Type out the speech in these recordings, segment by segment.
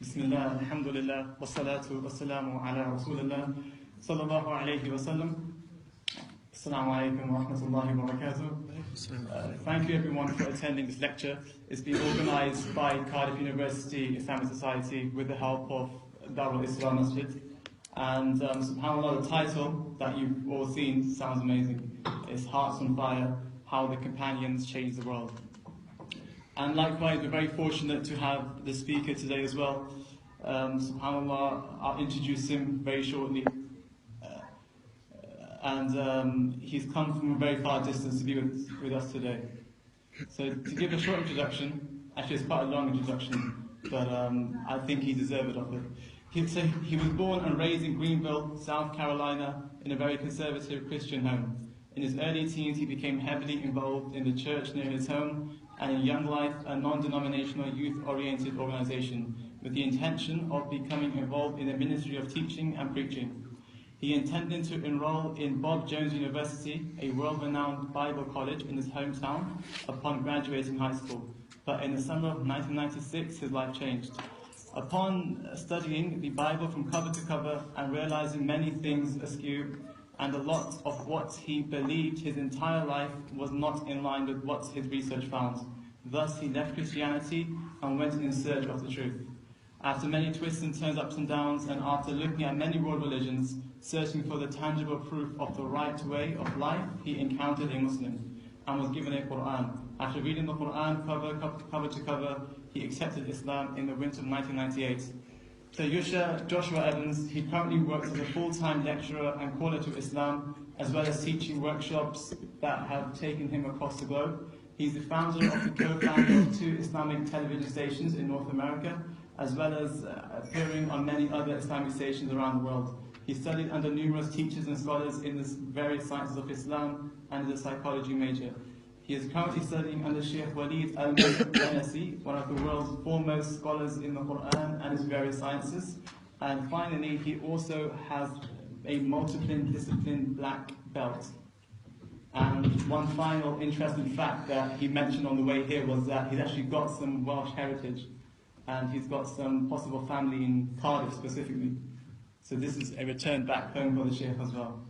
Bismillah, alhamdulillah, wassalatu wassalamu ala rasulillah, sallallahu alayhi wa sallam. Assalamu alaikum wa rahmatullahi wa barakatuh. Thank you everyone for attending this lecture. It's been organized by Cardiff University Islamic Society with the help of Dar UI Isra Mosque. And subhanAllah, the title that you've all seen sounds amazing. It's Hearts on Fire, How the Companions Changed the World. And likewise, we're very fortunate to have the speaker today as well. SubhanAllah, I'll introduce him very shortly. He's come from a very far distance to be with us today. So to give a short introduction, actually it's quite a long introduction, but I think he deserved it of it. He was born and raised in Greenville, South Carolina, in a very conservative Christian home. In his early teens, he became heavily involved in the church near his home, and in Young Life, a non-denominational youth-oriented organization, with the intention of becoming involved in the ministry of teaching and preaching. He intended to enroll in Bob Jones University, a world-renowned Bible college in his hometown, upon graduating high school. But in the summer of 1996, his life changed. Upon studying the Bible from cover to cover and realizing many things askew, and a lot of what he believed his entire life was not in line with what his research found. Thus he left Christianity and went in search of the truth. After many twists and turns, ups and downs, and after looking at many world religions, searching for the tangible proof of the right way of life, he encountered a Muslim and was given a Quran. After reading the Quran cover to cover, he accepted Islam in the winter of 1998. So Joshua Evans, he currently works as a full-time lecturer and caller to Islam, as well as teaching workshops that have taken him across the globe. He's the founder of the co-founder of 2 Islamic television stations in North America, as well as appearing on many other Islamic stations around the world. He studied under numerous teachers and scholars in the various sciences of Islam and is a psychology major. He is currently studying under Sheikh Walid al-Manasi, one of the world's foremost scholars in the Quran and his various sciences. And finally, he also has a multi-discipline black belt. And one final interesting fact that he mentioned on the way here was that he's actually got some Welsh heritage, and he's got some possible family in Cardiff specifically. So this is a return back home for the Sheikh as well.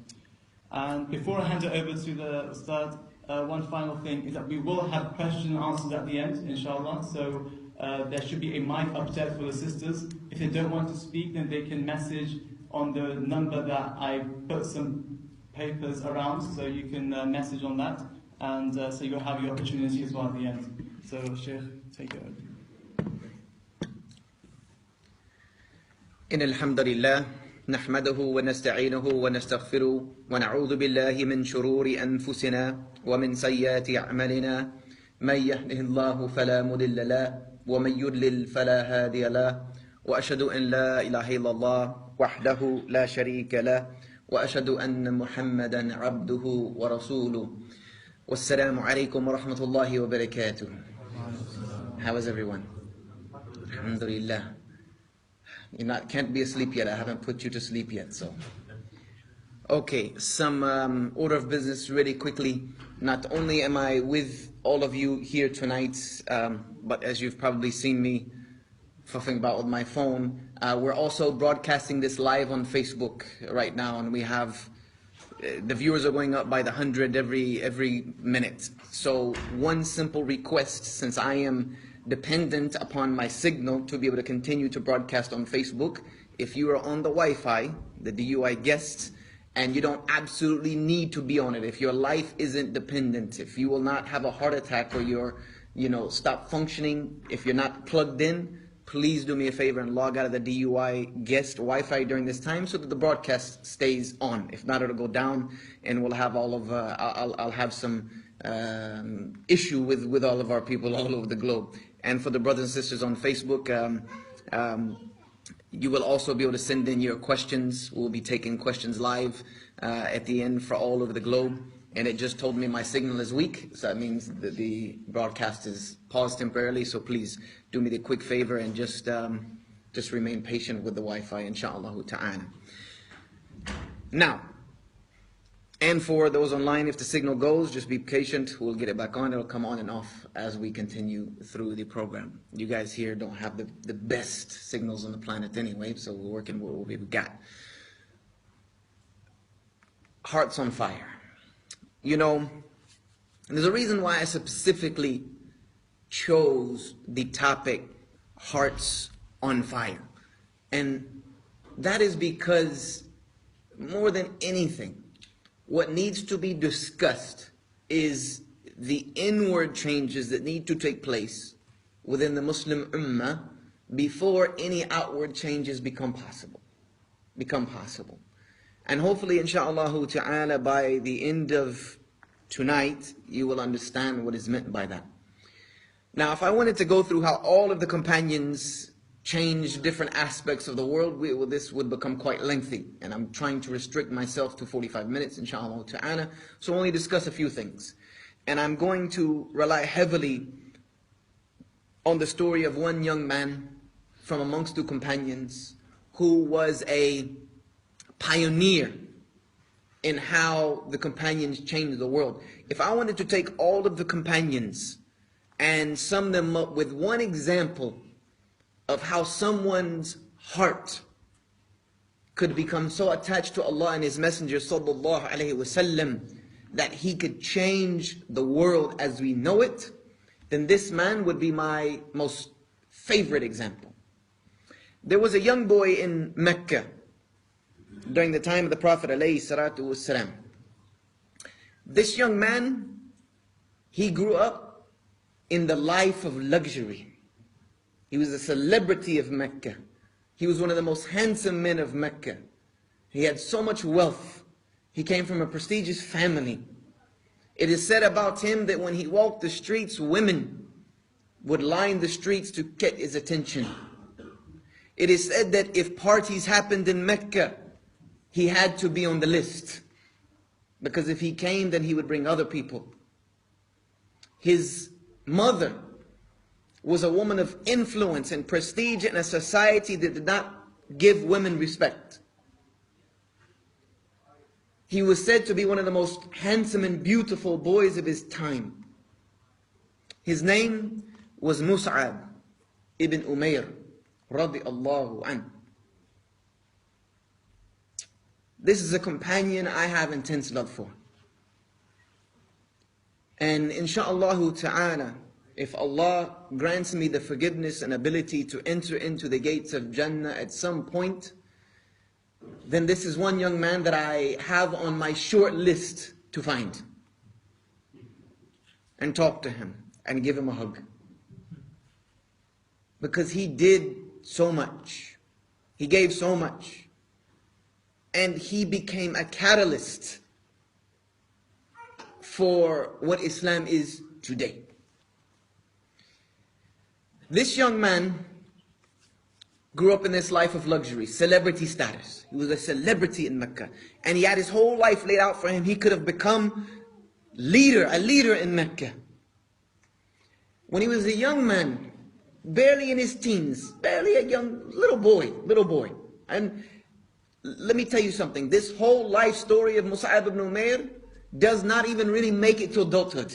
And before I hand it over to the Ustad, one final thing is that we will have questions and answers at the end, inshallah. So there should be a mic up there for the sisters. If they don't want to speak, then they can message on the number that I put some papers around, so you can message on that. And so you'll have your opportunity as well at the end. So Sheikh, take it over. إن الحمد لله نحمده ونستعينه ونستغفره ونعوذ بالله من شرور أنفسنا ومن سيئات أعمالنا من يهده الله فلا مضل له ومن يضلل فلا هادي له وأشهد أن لا إله إلا الله وحده لا شريك له وأشهد أن محمدا عبده ورسوله والسلام عليكم ورحمة الله وبركاته. How is everyone? Alhamdulillah. You can't be asleep yet. I haven't put you to sleep yet. So, okay, some order of business really quickly. Not only am I with all of you here tonight, but as you've probably seen me fuffing about with my phone, we're also broadcasting this live on Facebook right now, and we have the viewers are going up by the 100 every minute. So one simple request, since I am dependent upon my signal to be able to continue to broadcast on Facebook, if you are on the Wi-Fi, the DUI guests, and you don't absolutely need to be on it, if your life isn't dependent, if you will not have a heart attack or you're, stop functioning, if you're not plugged in, please do me a favor and log out of the DUI guest Wi-Fi during this time so that the broadcast stays on. If not, it'll go down and we'll have all of, I'll have some issue with all of our people all over the globe. And for the brothers and sisters on Facebook, you will also be able to send in your questions. We'll be taking questions live at the end for all over the globe. And it just told me my signal is weak, so that means that the broadcast is paused temporarily. So please do me the quick favor and just remain patient with the Wi-Fi, inshaAllah ta'ala. Now, And for those online, if the signal goes, just be patient. We'll get it back on. It'll come on and off as we continue through the program. You guys here don't have the best signals on the planet anyway, so we're working with what we've got. Hearts on fire. You know, there's a reason why I specifically chose the topic hearts on fire. And that is because more than anything, what needs to be discussed is the inward changes that need to take place within the Muslim Ummah before any outward changes become possible. And hopefully, inshaAllah ta'ala, by the end of tonight, you will understand what is meant by that. Now, if I wanted to go through how all of the companions changed different aspects of the world, this would become quite lengthy. And I'm trying to restrict myself to 45 minutes, inshaAllah ta'ala. So only discuss a few things. And I'm going to rely heavily on the story of one young man from amongst two companions who was a pioneer in how the companions changed the world. If I wanted to take all of the companions and sum them up with one example of how someone's heart could become so attached to Allah and His Messenger sallallahu alaihi wasallam that he could change the world as we know it, then this man would be my most favorite example. There was a young boy in Mecca during the time of the Prophet alayhi salatu wasalam. This young man, he grew up in the life of luxury. He was a celebrity of Mecca. He was one of the most handsome men of Mecca. He had so much wealth. He came from a prestigious family. It is said about him that when he walked the streets, women would line the streets to get his attention. It is said that if parties happened in Mecca, he had to be on the list. Because if he came, then he would bring other people. His mother was a woman of influence and prestige in a society that did not give women respect. He was said to be one of the most handsome and beautiful boys of his time. His name was Mus'ab ibn Umair radiallahu anhu. This is a companion I have intense love for. And insha'Allah ta'ala, if Allah grants me the forgiveness and ability to enter into the gates of Jannah at some point, then this is one young man that I have on my short list to find and talk to him and give him a hug. Because he did so much. He gave so much. And he became a catalyst for what Islam is today. This young man grew up in this life of luxury, celebrity status. He was a celebrity in Mecca. And he had his whole life laid out for him. He could have become a leader in Mecca. When he was a young man, barely in his teens, barely a young little boy. And let me tell you something. This whole life story of Mus'ab ibn Umair does not even really make it to adulthood.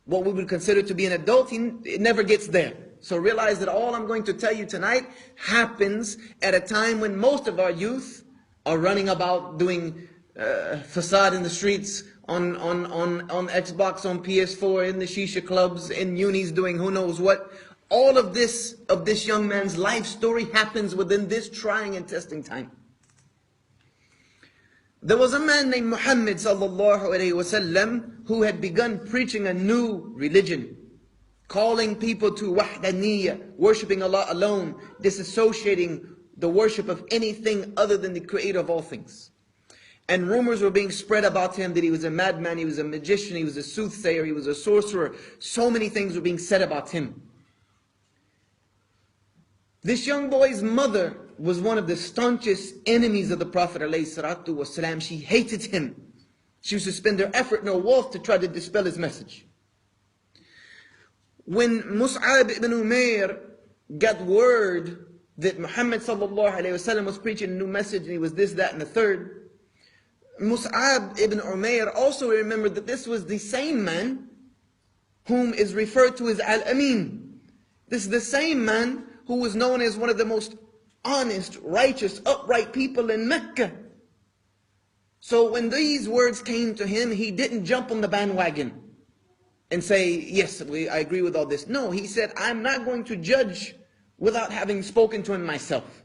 What we would consider to be an adult, it never gets there. So realize that all I'm going to tell you tonight happens at a time when most of our youth are running about doing facade in the streets, on Xbox, on PS4, in the shisha clubs, in unis doing who knows what. All of this young man's life story happens within this trying and testing time. There was a man named Muhammad sallallahu alaihi wasallam who had begun preaching a new religion, calling people to wahdaniyya, worshipping Allah alone, disassociating the worship of anything other than the creator of all things. And rumors were being spread about him that he was a madman, he was a magician, he was a soothsayer, he was a sorcerer. So many things were being said about him. This young boy's mother was one of the staunchest enemies of the Prophet ﷺ. She hated him. She used to spend her effort and her wealth to try to dispel his message. When Mus'ab ibn Umair got word that Muhammad ﷺ was preaching a new message and he was this, that, and the third, Mus'ab ibn Umair also remembered that this was the same man whom is referred to as Al-Amin. This is the same man who was known as one of the most honest, righteous, upright people in Mecca. So when these words came to him, he didn't jump on the bandwagon and say, yes, I agree with all this. No, he said, I'm not going to judge without having spoken to him myself.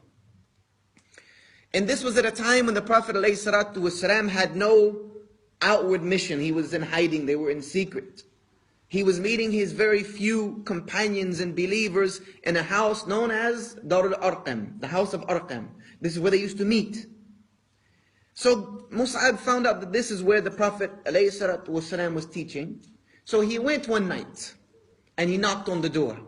And this was at a time when the Prophet ﷺ had no outward mission. He was in hiding, they were in secret. He was meeting his very few companions and believers in a house known as Dar Arqam, the house of Arqam. This is where they used to meet. So Mus'ab found out that this is where the Prophet ﷺ was teaching. So he went one night and he knocked on the door.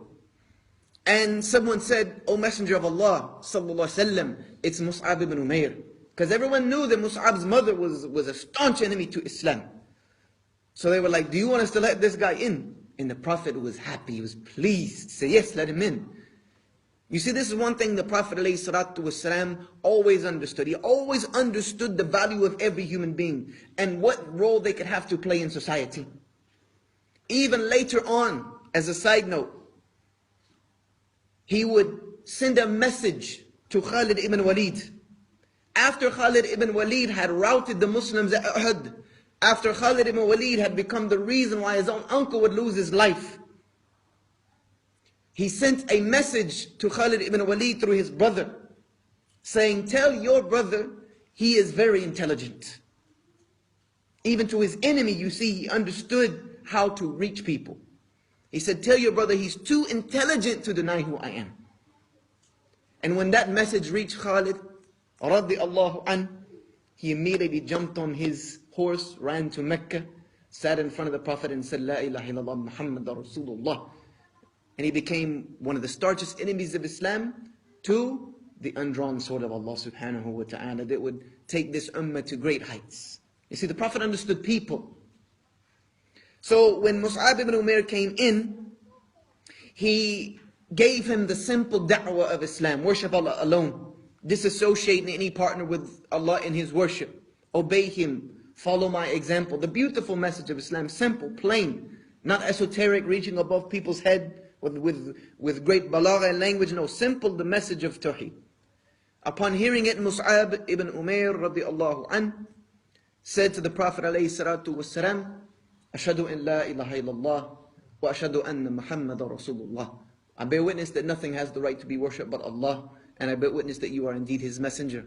And someone said, O Messenger of Allah, sallallahu alaihi wasallam, it's Mus'ab ibn Umair. Because everyone knew that Mus'ab's mother was a staunch enemy to Islam. So they were like, do you want us to let this guy in? And the Prophet was happy, he was pleased. He said, yes, let him in. You see, this is one thing the Prophet ﷺ always understood. He always understood the value of every human being and what role they could have to play in society. Even later on, as a side note, he would send a message to Khalid ibn Walid. After Khalid ibn Walid had routed the Muslims at Uhud, after Khalid ibn Walid had become the reason why his own uncle would lose his life, he sent a message to Khalid ibn Walid through his brother, saying, tell your brother he is very intelligent. Even to his enemy, you see, he understood how to reach people. He said, tell your brother he's too intelligent to deny who I am. And when that message reached Khalid, radiallahu anh, he immediately jumped on his horse, ran to Mecca, sat in front of the Prophet and said, La ilaha illallah Muhammad Rasulullah. And he became one of the staunchest enemies of Islam to the undrawn sword of Allah subhanahu wa ta'ala that would take this ummah to great heights. You see, the Prophet understood people. So when Mus'ab ibn Umair came in, he gave him the simple da'wah of Islam. Worship Allah alone. Disassociate any partner with Allah in his worship. Obey Him. Follow my example. The beautiful message of Islam. Simple, plain. Not esoteric, reaching above people's head with great balagha and language. No, simple, the message of Tawheed. Upon hearing it, Mus'ab ibn Umair radiallahu anh said to the Prophet alayhi salatu wasalam, Ashhadu an la ilaha illallah wa ashhadu anna Muhammadan Rasulullah. I bear witness that nothing has the right to be worshipped but Allah, and I bear witness that you are indeed His messenger.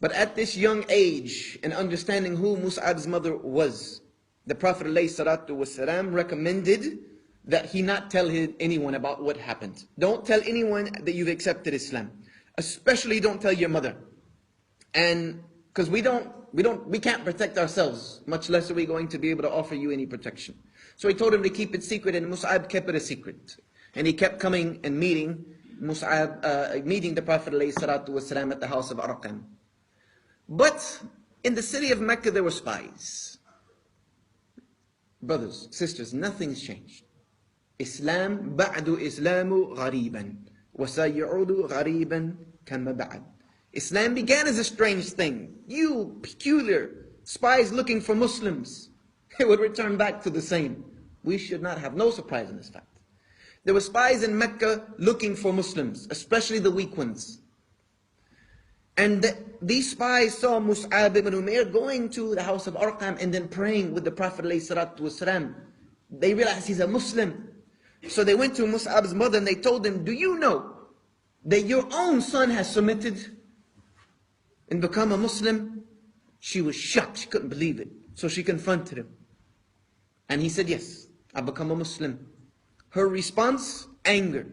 But at this young age, and understanding who Mus'ab's mother was, the Prophet ﷺ recommended that he not tell anyone about what happened. Don't tell anyone that you've accepted Islam. Especially don't tell your mother. And because we can't protect ourselves, much less are we going to be able to offer you any protection. So he told him to keep it secret, and Mus'ab kept it a secret. And he kept coming and meeting the Prophet ﷺ at the house of Arqam. But in the city of Mecca there were spies. Brothers, sisters, nothing's changed. Islam ba'du islamu ghariban wa sayu'udu ghariban kama ba'd. Islam began as a strange thing. You peculiar spies looking for Muslims. It would return back to the same. We should not have no surprise in this fact. There were spies in Mecca looking for Muslims, especially the weak ones. And these spies saw Mus'ab ibn Umair going to the house of Arqam and then praying with the Prophet ﷺ. They realized he's a Muslim. So they went to Mus'ab's mother and they told him, do you know that your own son has submitted and become a Muslim? She was shocked, she couldn't believe it. So she confronted him. And he said, yes, I've become a Muslim. Her response, anger.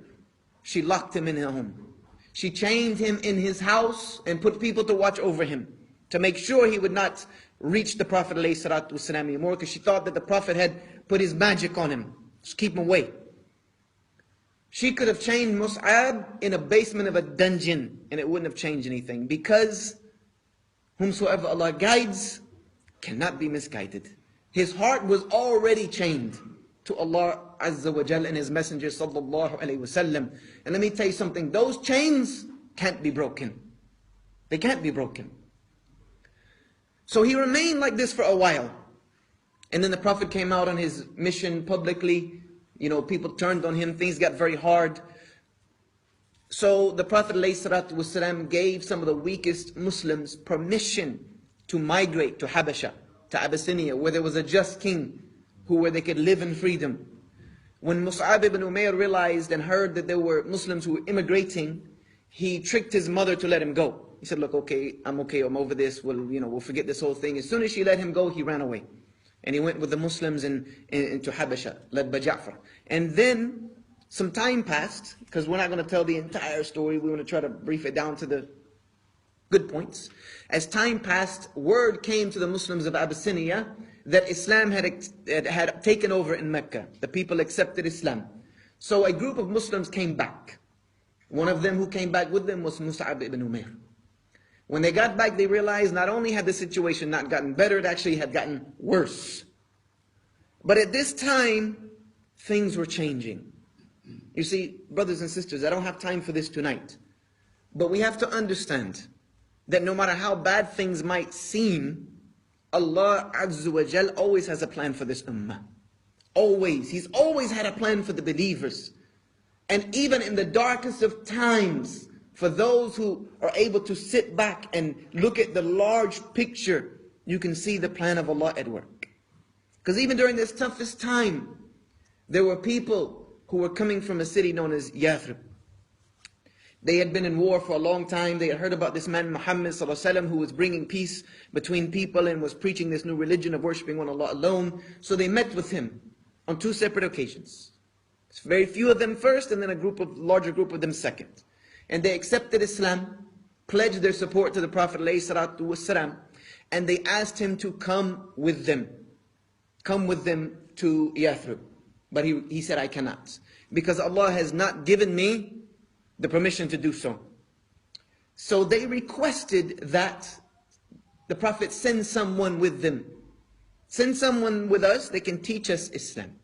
She locked him in her home. She chained him in his house and put people to watch over him to make sure he would not reach the Prophet ﷺ anymore, because she thought that the Prophet had put his magic on him. Just keep him away. She could have chained Mus'ab in a basement of a dungeon and it wouldn't have changed anything, because whomsoever Allah guides cannot be misguided. His heart was already chained to Allah Azza wa Jal and His Messenger sallallahu alayhi wasallam. And let me tell you something, those chains can't be broken. They can't be broken. So he remained like this for a while. And then the Prophet came out on his mission publicly. People turned on him. Things got very hard. So the Prophet ﷺ gave some of the weakest Muslims permission to migrate to Habasha, to Abyssinia, where there was a just king, where they could live in freedom. When Mus'ab ibn Umair realized and heard that there were Muslims who were immigrating, he tricked his mother to let him go. He said, look, okay, I'm over this, we'll forget this whole thing. As soon as she let him go, he ran away. And he went with the Muslims into Habasha, led by Ja'far. And then some time passed, because we're not going to tell the entire story, we want to try to brief it down to the good points. As time passed, word came to the Muslims of Abyssinia that Islam had taken over in Mecca. The people accepted Islam. So a group of Muslims came back. One of them who came back with them was Mus'ab ibn Umair. When they got back, they realized not only had the situation not gotten better, it actually had gotten worse. But at this time, things were changing. You see, brothers and sisters, I don't have time for this tonight. But we have to understand that no matter how bad things might seem, Allah Azza wa Jal always has a plan for this ummah. Always. He's always had a plan for the believers. And even in the darkest of times, for those who are able to sit back and look at the large picture, you can see the plan of Allah at work. Because even during this toughest time, there were people who were coming from a city known as Yathrib. They had been in war for a long time. They had heard about this man Muhammad ﷺ, who was bringing peace between people and was preaching this new religion of worshipping one Allah alone. So they met with him on two separate occasions. Very few of them first, and then larger group of them second. And they accepted Islam, pledged their support to the Prophet ﷺ, and they asked him to come with them. Come with them to Yathrib. But he said, I cannot. Because Allah has not given me the permission to do so. So they requested that the Prophet send someone with them. Send someone with us, they can teach us Islam.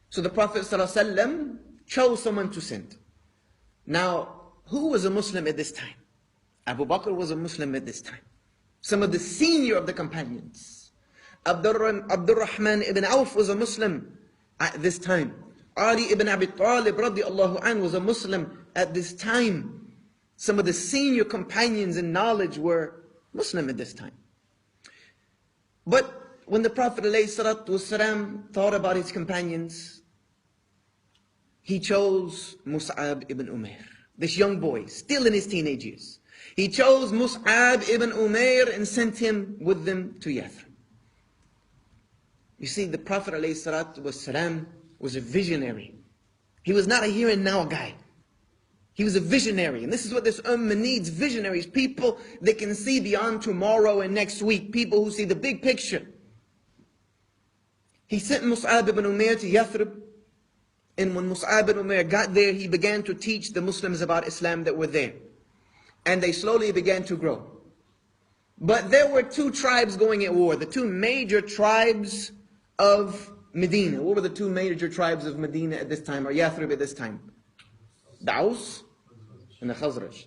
So the Prophet ﷺ chose someone to send. Now, who was a Muslim at this time? Abu Bakr was a Muslim at this time. Some of the senior of the companions. Abdurrahman ibn Auf was a Muslim at this time. Ali ibn Abi Talib radiallahu anhu was a Muslim at this time. Some of the senior companions in knowledge were Muslim at this time. But when the Prophet ﷺ thought about his companions, he chose Mus'ab ibn Umair, this young boy, still in his teenage years. He chose Mus'ab ibn Umair and sent him with them to Yathrib. You see, the Prophet ﷺ was a visionary. He was not a here and now guy. He was a visionary. And this is what this ummah needs, visionaries. People that can see beyond tomorrow and next week. People who see the big picture. He sent Mus'ab ibn Umair to Yathrib. And when Mus'ab ibn Umair got there, he began to teach the Muslims about Islam that were there. And they slowly began to grow. But there were two tribes going at war. The two major tribes of Medina. What were the two major tribes of Medina at this time, or Yathrib at this time? The Aus and the Khazraj.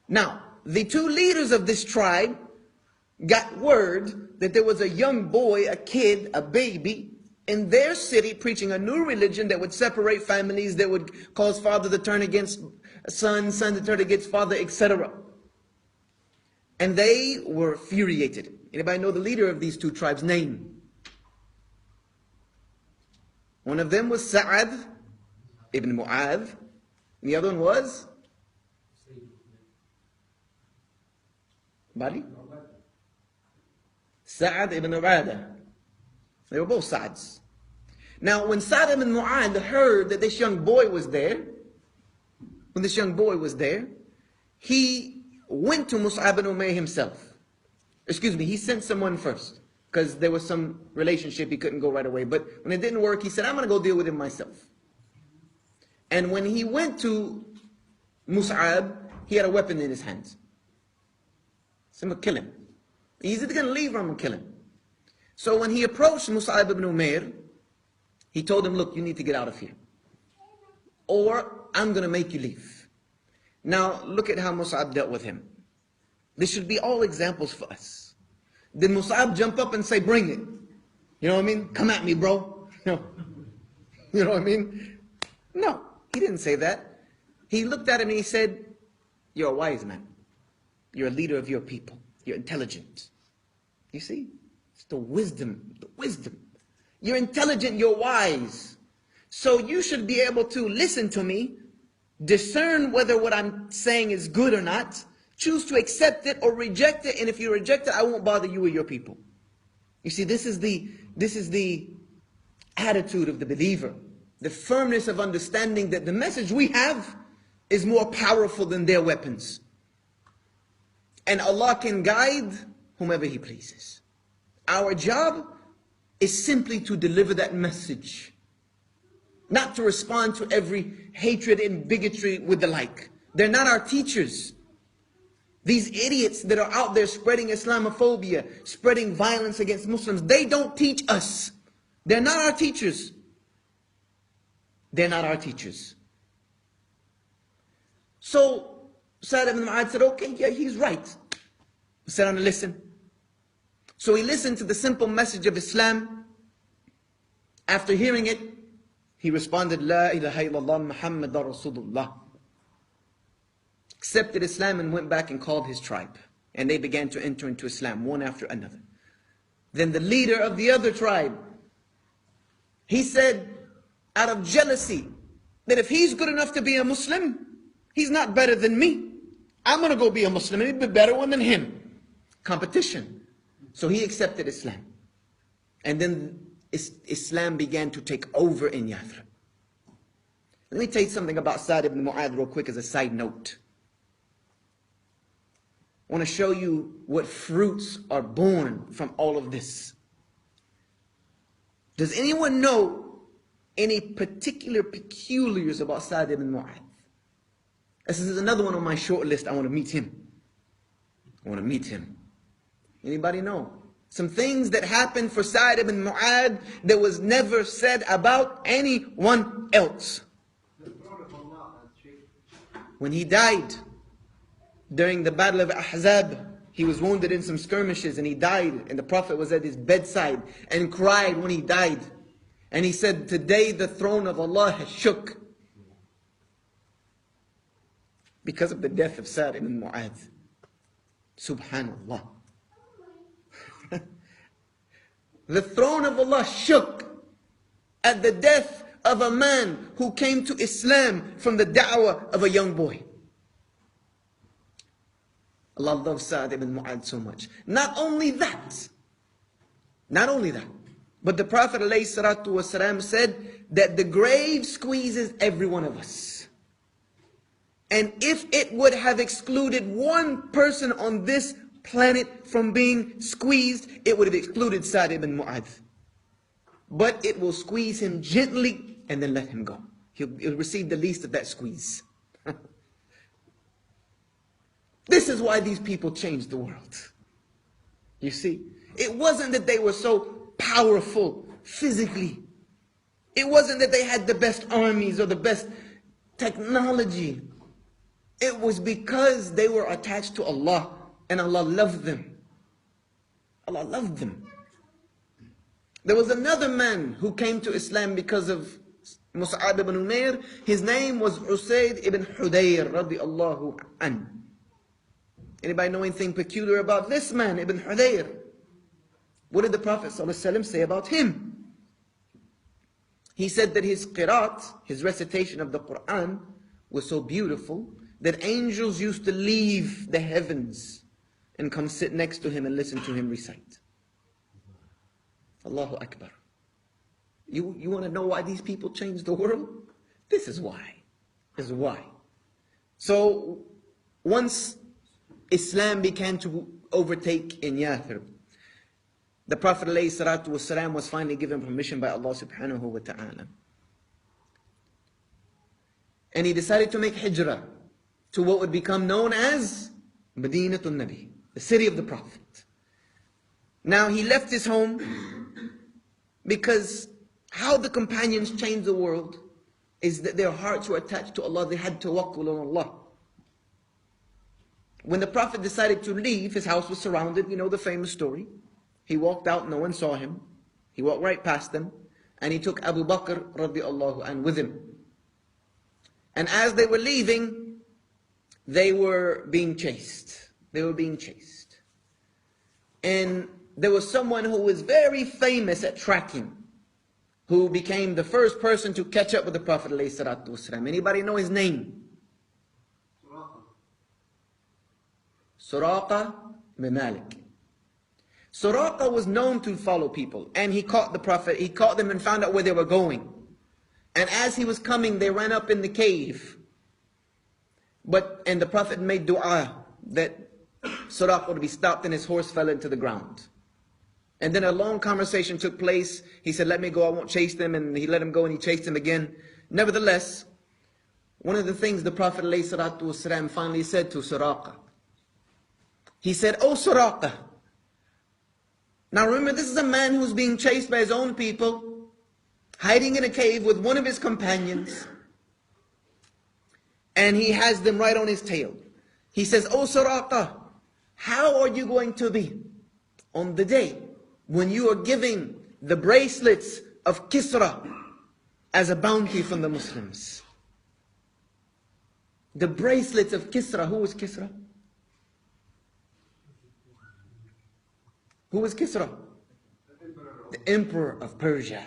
Now, the two leaders of this tribe got word that there was a young boy, a kid, a baby, in their city preaching a new religion that would separate families, that would cause father to turn against son, son to turn against father, etc. And they were infuriated. Anybody know the leader of these two tribes' name? One of them was Sa'ad ibn Mu'adh. And the other one was? Bali? Sa'ad ibn Ubadah. They were both Sa'ads. Now, when Sa'ad ibn Mu'adh heard that this young boy was there, he went to Mus'ab ibn Umair himself. He sent someone first, because there was some relationship, he couldn't go right away. But when it didn't work, he said, I'm going to go deal with him myself. And when he went to Mus'ab, he had a weapon in his hand. So I'm going to kill him. He's either going to leave or I'm going to kill him. So when he approached Mus'ab ibn Umair, he told him, look, you need to get out of here, or I'm going to make you leave. Now, look at how Mus'ab dealt with him. This should be all examples for us. Did Mus'ab jump up and say, bring it? You know what I mean? Come at me, bro. You know what I mean? No, he didn't say that. He looked at him and he said, you're a wise man. You're a leader of your people. You're intelligent. You see? It's the wisdom. The wisdom. You're intelligent, you're wise. So you should be able to listen to me, discern whether what I'm saying is good or not, choose to accept it or reject it, and if you reject it, I won't bother you or your people. You see, this is the attitude of the believer, the firmness of understanding that the message we have is more powerful than their weapons. And Allah can guide whomever He pleases. Our job is simply to deliver that message, not to respond to every hatred and bigotry with the like. They're not our teachers. These idiots that are out there spreading Islamophobia, spreading violence against Muslims, they don't teach us. They're not our teachers. They're not our teachers. So Sa'd ibn Mu'adh said, okay, yeah, he's right. He said, I'm going to listen. So he listened to the simple message of Islam. After hearing it, he responded, La ilaha illallah Muhammadur Rasulullah. Accepted Islam and went back and called his tribe. And they began to enter into Islam, one after another. Then the leader of the other tribe, he said, out of jealousy, that if he's good enough to be a Muslim, he's not better than me. I'm going to go be a Muslim and he'd be a better one than him. Competition. So he accepted Islam. And then Islam began to take over in Yathrib. Let me tell you something about Sa'd ibn Mu'adh real quick as a side note. I want to show you what fruits are born from all of this. Does anyone know any particular peculiars about Sa'd ibn Mu'adh? This is another one on my short list. I want to meet him. I want to meet him. Anybody know? Some things that happened for Sa'd ibn Mu'adh that was never said about anyone else. When he died during the battle of Ahzab, he was wounded in some skirmishes and he died, and the Prophet was at his bedside and cried when he died. And he said, today the throne of Allah has shook because of the death of Sa'd ibn Mu'adh. Subhanallah. The throne of Allah shook at the death of a man who came to Islam from the da'wah of a young boy. Allah loves Sa'd ibn Mu'adh so much. Not only that, but the Prophet ﷺ said that the grave squeezes every one of us. And if it would have excluded one person on this planet from being squeezed, it would have excluded Sa'd ibn Mu'adh. But it will squeeze him gently and then let him go. He'll receive the least of that squeeze. This is why these people changed the world. You see, it wasn't that they were so powerful physically. It wasn't that they had the best armies or the best technology. It was because they were attached to Allah and Allah loved them. Allah loved them. There was another man who came to Islam because of Mus'ab ibn Umair. His name was Usayd ibn Hudayr radiallahu anhu. Anybody know anything peculiar about this man, Ibn Hudayr? What did the Prophet ﷺ say about him? He said that his qiraat, his recitation of the Quran, was so beautiful that angels used to leave the heavens and come sit next to him and listen to him recite. Allahu Akbar. You want to know why these people changed the world? This is why. This is why. So, once Islam began to overtake in Yathrib, the Prophet ﷺ was finally given permission by Allah subhanahu wa ta'ala. And he decided to make hijrah to what would become known as Madinatul Nabi, the city of the Prophet. Now he left his home because how the companions changed the world is that their hearts were attached to Allah. They had tawakkul on Allah. When the Prophet decided to leave, his house was surrounded. You know the famous story. He walked out, no one saw him. He walked right past them, and he took Abu Bakr radiallahu anhu with him. And as they were leaving, they were being chased. They were being chased. And there was someone who was very famous at tracking, who became the first person to catch up with the Prophet ﷺ. Anybody know his name? Suraqa bin Malik. Suraqa was known to follow people, and he caught the Prophet. He caught them and found out where they were going. And as he was coming, they ran up in the cave. And the Prophet made dua that Suraqa would be stopped and his horse fell into the ground. And then a long conversation took place. He said, let me go, I won't chase them. And he let him go and he chased him again. Nevertheless, one of the things the Prophet ﷺ finally said to Suraqa, he said, "Oh Suraqa." Now remember, this is a man who's being chased by his own people, hiding in a cave with one of his companions, and he has them right on his tail. He says, "Oh Suraqa, how are you going to be on the day when you are giving the bracelets of Kisra as a bounty from the Muslims?" The bracelets of Kisra. Who was Kisra? Who was Kisra? The emperor of Persia.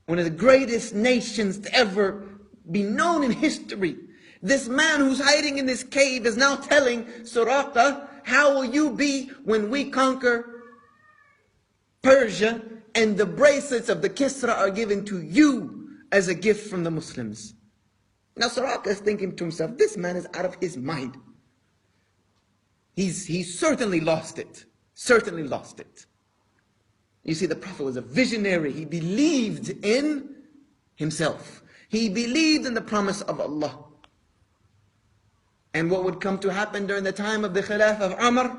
One of the greatest nations to ever be known in history. This man who's hiding in this cave is now telling Suraqa, how will you be when we conquer Persia and the bracelets of the Kisra are given to you as a gift from the Muslims? Now Suraqa is thinking to himself, this man is out of his mind. He's certainly lost it. Certainly lost it. You see, the Prophet was a visionary. He believed in himself. He believed in the promise of Allah. And what would come to happen during the time of the Khilafah of Umar?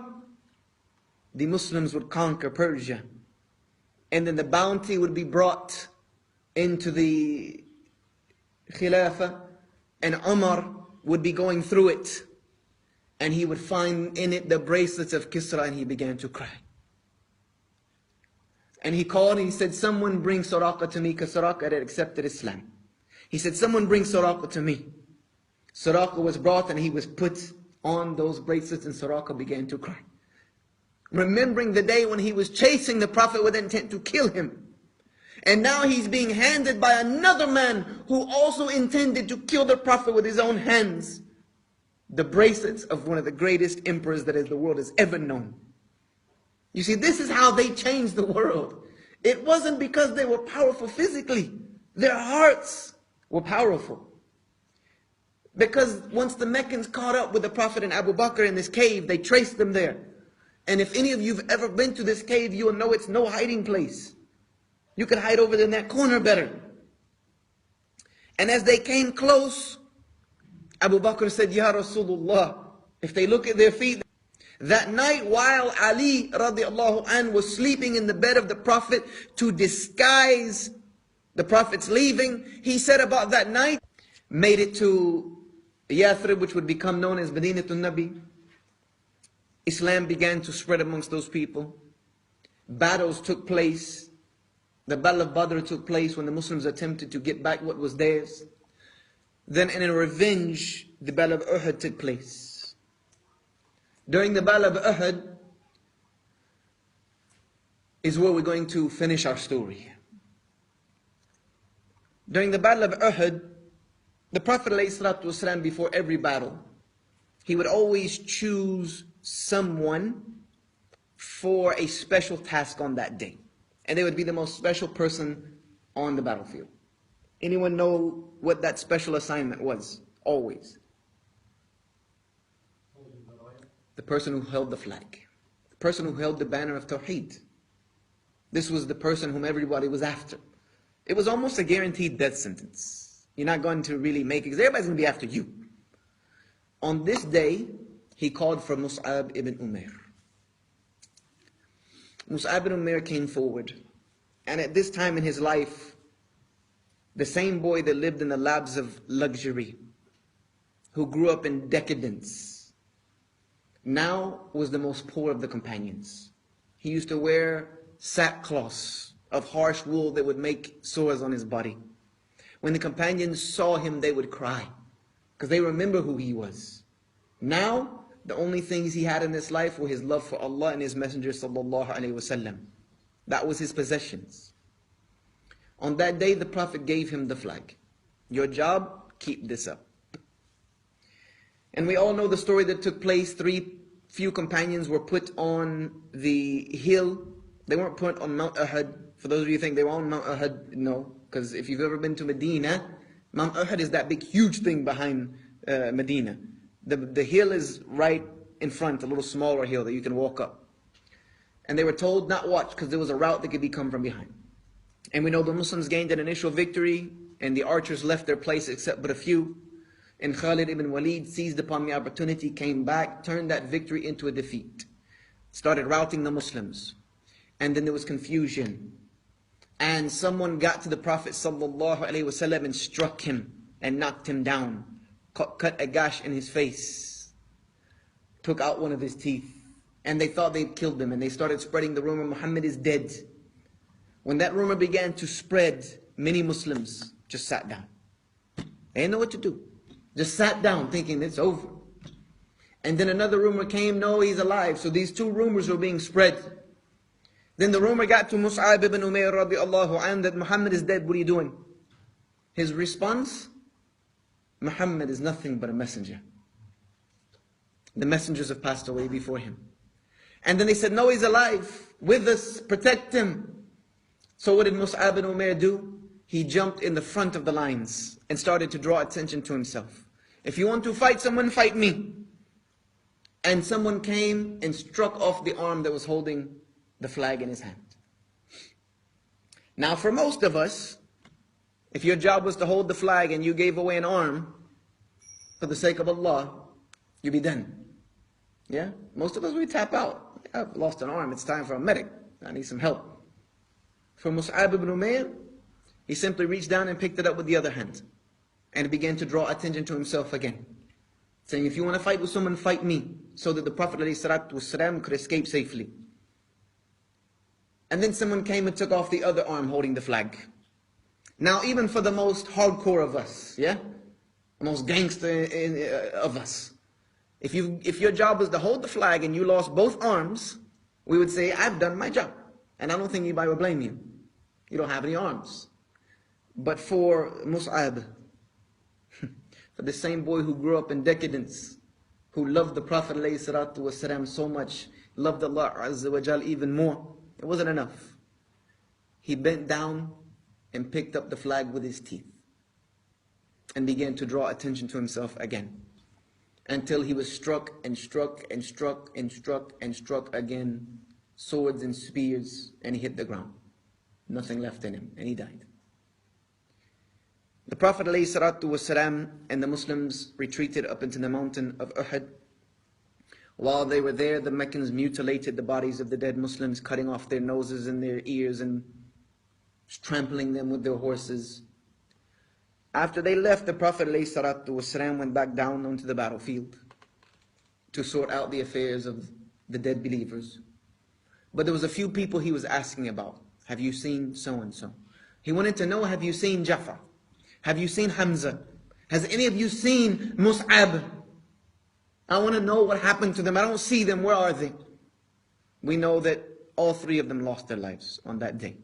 The Muslims would conquer Persia. And then the bounty would be brought into the Khilafah. And Umar would be going through it. And he would find in it the bracelets of Kisra, and he began to cry. And he called and he said, someone bring Suraqa to me, because Suraqa had accepted Islam. He said, someone bring Suraqa to me. Suraqa was brought and he was put on those bracelets, and Suraqa began to cry. Remembering the day when he was chasing the Prophet with intent to kill him. And now he's being handed by another man who also intended to kill the Prophet with his own hands the bracelets of one of the greatest emperors that the world has ever known. You see, this is how they changed the world. It wasn't because they were powerful physically. Their hearts were powerful. Because once the Meccans caught up with the Prophet and Abu Bakr in this cave, they traced them there. And if any of you have ever been to this cave, you will know it's no hiding place. You could hide over there in that corner better. And as they came close, Abu Bakr said, Ya Rasulullah, if they look at their feet, that night while Ali radiallahu anh was sleeping in the bed of the Prophet to disguise the Prophet's leaving, he said about that night, made it to Yathrib, which would become known as Madinatul Nabi. Islam began to spread amongst those people. Battles took place. The Battle of Badr took place when the Muslims attempted to get back what was theirs. Then in a revenge, the Battle of Uhud took place. During the Battle of Uhud is where we're going to finish our story. During the Battle of Uhud, the Prophet ﷺ, before every battle, he would always choose someone for a special task on that day. And they would be the most special person on the battlefield. Anyone know what that special assignment was? Always. The person who held the flag. The person who held the banner of Tawheed. This was the person whom everybody was after. It was almost a guaranteed death sentence. You're not going to really make it, because everybody's going to be after you. On this day, he called for Mus'ab ibn Umair. Mus'ab ibn Umair came forward. And at this time in his life, the same boy that lived in the labs of luxury, who grew up in decadence, now was the most poor of the companions. He used to wear sackcloths of harsh wool that would make sores on his body. When the companions saw him, they would cry, because they remember who he was. Now, the only things he had in this life were his love for Allah and his Messenger sallallahu alaihi wasallam. That was his possessions. On that day, the Prophet gave him the flag. Your job, keep this up. And we all know the story that took place. Few companions were put on the hill. They weren't put on Mount Uhud. For those of you who think they were on Mount Uhud, no. Because if you've ever been to Medina, Mount Uhud is that big, huge thing behind Medina. The hill is right in front, a little smaller hill that you can walk up. And they were told not watch, because there was a route that could be come from behind. And we know the Muslims gained an initial victory, and the archers left their place except but a few. And Khalid ibn Walid seized upon the opportunity, came back, turned that victory into a defeat. Started routing the Muslims. And then there was confusion. And someone got to the Prophet ﷺ and struck him and knocked him down. Cut a gash in his face. Took out one of his teeth. And they thought they'd killed him, and they started spreading the rumor, Muhammad is dead. When that rumor began to spread, many Muslims just sat down. They didn't know what to do. Just sat down thinking it's over. And then another rumor came, no, he's alive. So these two rumors were being spread. Then the rumor got to Mus'ab ibn Umayr radiallahu anhu that Muhammad is dead, what are you doing? His response, Muhammad is nothing but a messenger. The messengers have passed away before him. And then they said, no, he's alive, with us, protect him. So what did Mus'ab ibn Umayr do? He jumped in the front of the lines and started to draw attention to himself. If you want to fight someone, fight me. And someone came and struck off the arm that was holding the flag in his hand. Now for most of us, if your job was to hold the flag and you gave away an arm for the sake of Allah, you'd be done. Yeah? Most of us, we tap out. I've lost an arm, it's time for a medic. I need some help. For Mus'ab ibn Umayr, he simply reached down and picked it up with the other hand. And began to draw attention to himself again. Saying, if you want to fight with someone, fight me. So that the Prophet ﷺ could escape safely. And then someone came and took off the other arm holding the flag. Now even for the most hardcore of us, yeah? The most gangster of us. If your job was to hold the flag and you lost both arms, we would say, I've done my job. And I don't think anybody would blame you. You don't have any arms. But for Mus'ab, for the same boy who grew up in decadence, who loved the Prophet ﷺ so much, loved Allah Azza wa Jal even more, it wasn't enough. He bent down and picked up the flag with his teeth and began to draw attention to himself again, until he was struck and struck and struck and struck and struck again, swords and spears, and he hit the ground. Nothing left in him, and he died. The Prophet ﷺ and the Muslims retreated up into the mountain of Uhud. While they were there, the Meccans mutilated the bodies of the dead Muslims, cutting off their noses and their ears and trampling them with their horses. After they left, the Prophet ﷺ went back down onto the battlefield to sort out the affairs of the dead believers. But there was a few people he was asking about. Have you seen so-and-so? He wanted to know, have you seen Jafar? Have you seen Hamza? Has any of you seen Mus'ab? I want to know what happened to them. I don't see them. Where are they? We know that all three of them lost their lives on that day.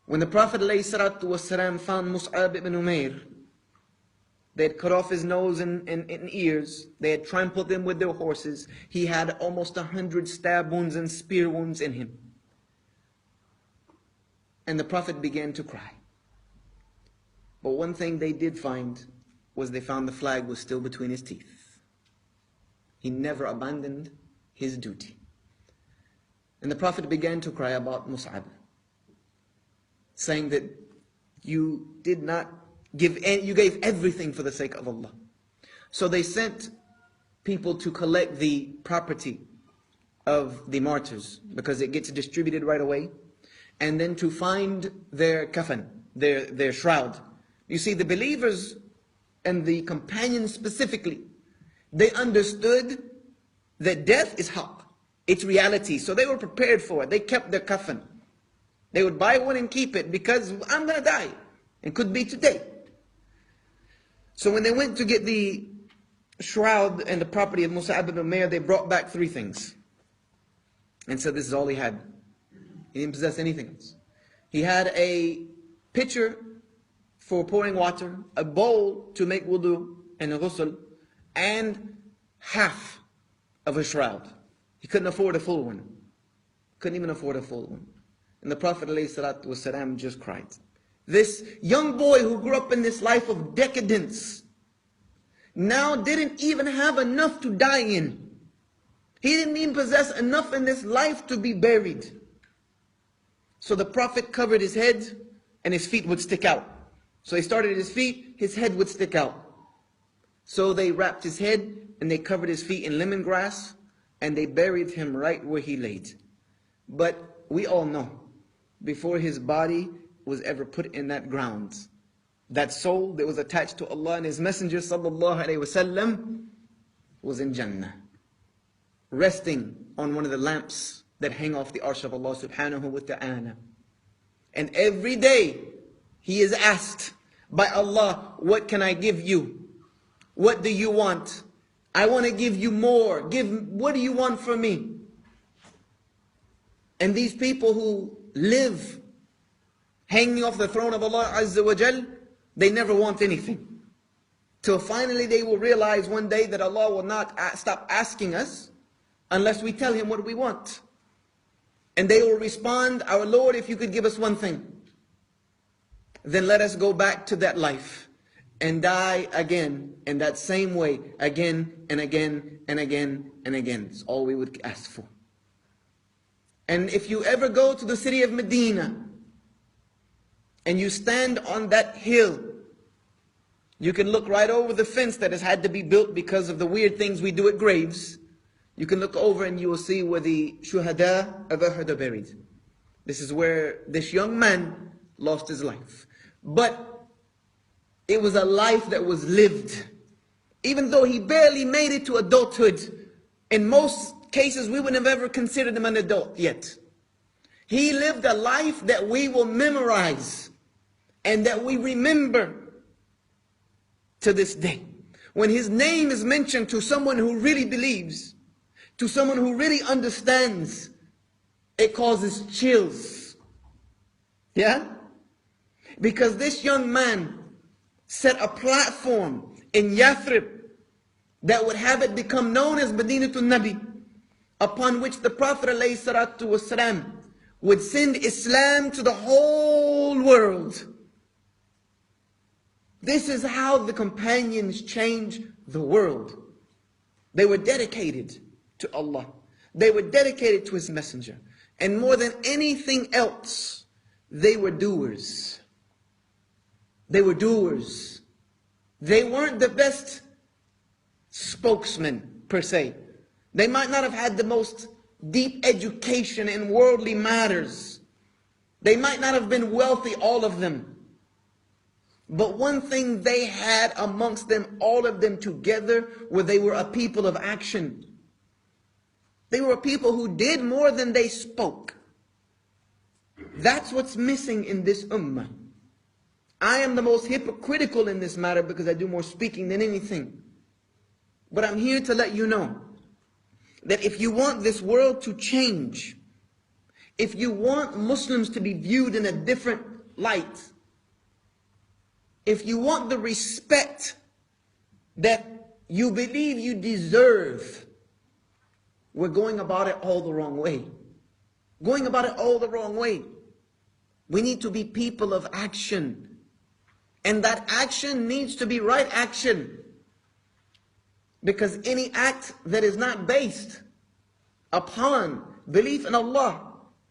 When the Prophet ﷺ found Mus'ab ibn Umayr, they had cut off his nose and ears. They had trampled them with their horses. He had almost 100 stab wounds and spear wounds in him. And the Prophet began to cry. But one thing they did find was they found the flag was still between his teeth. He never abandoned his duty. And the Prophet began to cry about Mus'ab, saying that you did not give, you gave everything for the sake of Allah. So they sent people to collect the property of the martyrs, because it gets distributed right away, and then to find their kafan, their shroud. You see, the believers and the companions specifically, they understood that death is haqq. It's reality. So they were prepared for it. They kept their kafan. They would buy one and keep it because I'm going to die. It could be today. So when they went to get the shroud and the property of Mus'ab ibn Umair, they brought back 3 things. And said this is all he had. He didn't possess anything else. He had a pitcher for pouring water, a bowl to make wudu and a ghusl, and half of a shroud. He couldn't afford a full one. Couldn't even afford a full one. And the Prophet ﷺ just cried. This young boy who grew up in this life of decadence now didn't even have enough to die in. He didn't even possess enough in this life to be buried. So the Prophet covered his head and his feet would stick out. So he started at his feet, his head would stick out. So they wrapped his head and they covered his feet in lemongrass and they buried him right where he laid. But we all know, before his body was ever put in that ground, that soul that was attached to Allah and His Messenger sallallahu alaihi wasallam was in Jannah, resting on one of the lamps that hang off the arsh of Allah subhanahu wa ta'ala. And every day he is asked by Allah, what can I give you? What do you want? I want to give you more. What do you want from me? And these people who live hanging off the throne of Allah Azza wa Jal, they never want anything. Till finally they will realize one day that Allah will not stop asking us unless we tell Him what we want. And they will respond, our Lord, if you could give us one thing, then let us go back to that life and die again in that same way, again and again and again and again. It's all we would ask for. And if you ever go to the city of Medina and you stand on that hill, you can look right over the fence that has had to be built because of the weird things we do at graves. You can look over and you will see where the shuhada of Uhud are buried. This is where this young man lost his life. But it was a life that was lived. Even though he barely made it to adulthood, in most cases we wouldn't have ever considered him an adult yet. He lived a life that we will memorize and that we remember to this day. When his name is mentioned to someone who really believes, to someone who really understands, it causes chills. Yeah? Because this young man set a platform in Yathrib that would have it become known as Madinatul Nabi, upon which the Prophet ﷺ would send Islam to the whole world. This is how the companions changed the world. They were dedicated to Allah. They were dedicated to His Messenger. And more than anything else, they were doers. They were doers. They weren't the best spokesman per se. They might not have had the most deep education in worldly matters. They might not have been wealthy, all of them. But one thing they had amongst them, all of them together, were they were a people of action. They were people who did more than they spoke. That's what's missing in this ummah. I am the most hypocritical in this matter because I do more speaking than anything. But I'm here to let you know that if you want this world to change, if you want Muslims to be viewed in a different light, if you want the respect that you believe you deserve, we're going about it all the wrong way. Going about it all the wrong way. We need to be people of action. And that action needs to be right action. Because any act that is not based upon belief in Allah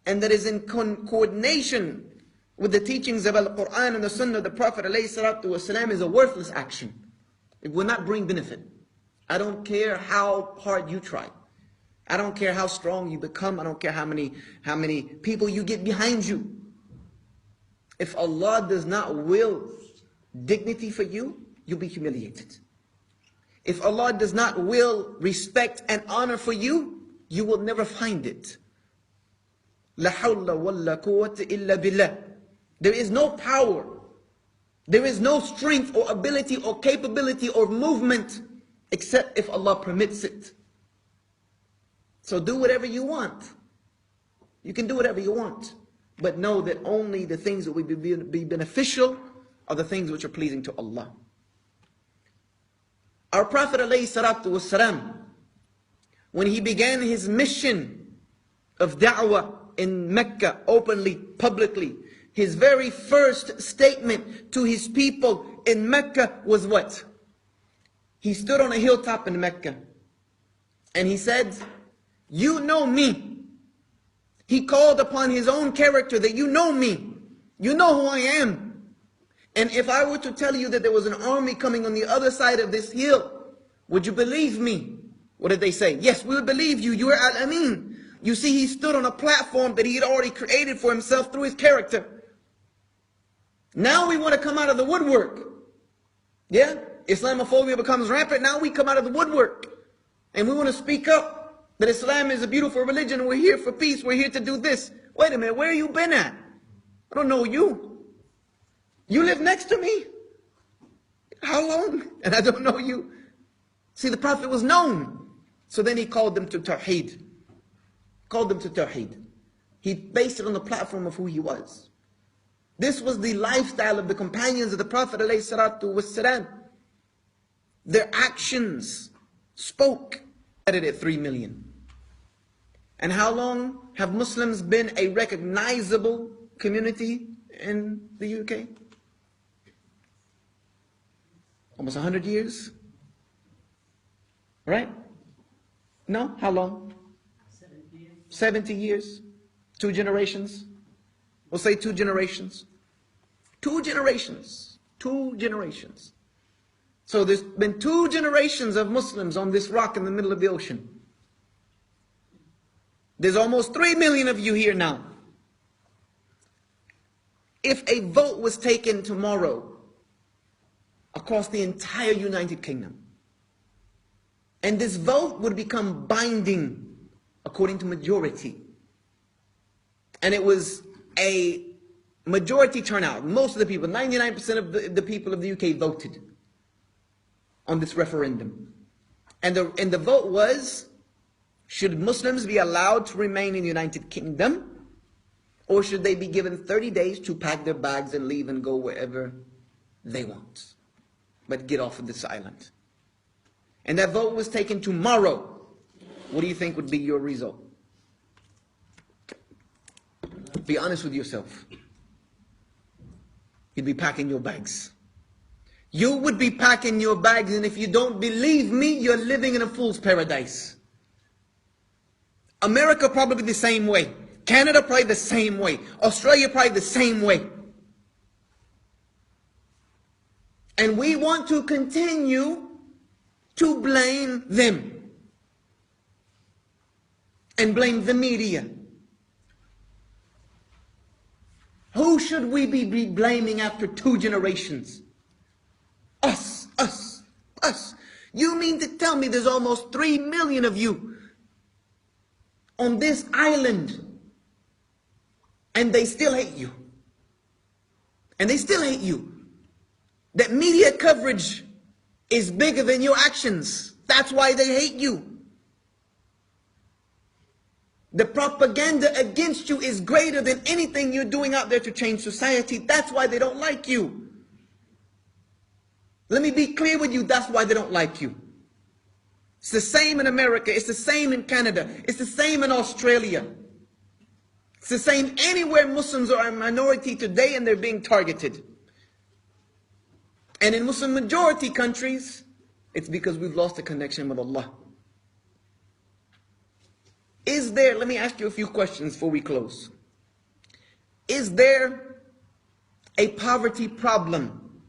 and that is in coordination with the teachings of Al-Quran and the Sunnah of the Prophet ﷺ is a worthless action. It will not bring benefit. I don't care how hard you try. I don't care how strong you become. I don't care how many people you get behind you. If Allah does not will dignity for you, you'll be humiliated. If Allah does not will respect and honor for you, you will never find it. La hawla wa la quwwata illa billah. There is no power, there is no strength or ability or capability or movement except if Allah permits it. So do whatever you want. You can do whatever you want. But know that only the things that will be beneficial are the things which are pleasing to Allah. Our Prophet ﷺ, when he began his mission of da'wah in Mecca, openly, publicly, his very first statement to his people in Mecca was what? He stood on a hilltop in Mecca and he said, "You know me." He called upon his own character that you know me. You know who I am. And if I were to tell you that there was an army coming on the other side of this hill, would you believe me? What did they say? Yes, we would believe you. You are Al-Amin. You see, he stood on a platform that he had already created for himself through his character. Now we want to come out of the woodwork. Yeah? Islamophobia becomes rampant. Now we come out of the woodwork. And we want to speak up that Islam is a beautiful religion. We're here for peace. We're here to do this. Wait a minute. Where have you been at? I don't know you. You live next to me. How long? And I don't know you. See, the Prophet was known. So then he called them to Tawheed. Called them to Tawheed. He based it on the platform of who he was. This was the lifestyle of the companions of the Prophet ﷺ. Their actions spoke. At 3 million. And how long have Muslims been a recognizable community in the UK? Almost 100 years? Right? No? How long? 70 years. 2 generations. We'll say 2 generations. 2 generations. 2 generations. So there's been 2 generations of Muslims on this rock in the middle of the ocean. There's almost 3 million of you here now. If a vote was taken tomorrow across the entire United Kingdom, and this vote would become binding according to majority, and it was a majority turnout, most of the people, 99% of the people of the UK voted on this referendum. And the vote was, should Muslims be allowed to remain in the United Kingdom, or should they be given 30 days to pack their bags and leave and go wherever they want, but get off of this island? And that vote was taken tomorrow. What do you think would be your result? Be honest with yourself. You'd be packing your bags. You would be packing your bags, and if you don't believe me, you're living in a fool's paradise. America probably the same way. Canada probably the same way. Australia probably the same way. And we want to continue to blame them. And blame the media. Who should we be blaming after 2 generations? Us. You mean to tell me there's almost 3 million of you on this island and they still hate you? And they still hate you. That media coverage is bigger than your actions. That's why they hate you. The propaganda against you is greater than anything you're doing out there to change society. That's why they don't like you. Let me be clear with you, that's why they don't like you. It's the same in America, it's the same in Canada, it's the same in Australia. It's the same anywhere Muslims are a minority today and they're being targeted. And in Muslim majority countries, it's because we've lost the connection with Allah. Is there, let me ask you a few questions before we close. Is there a poverty problem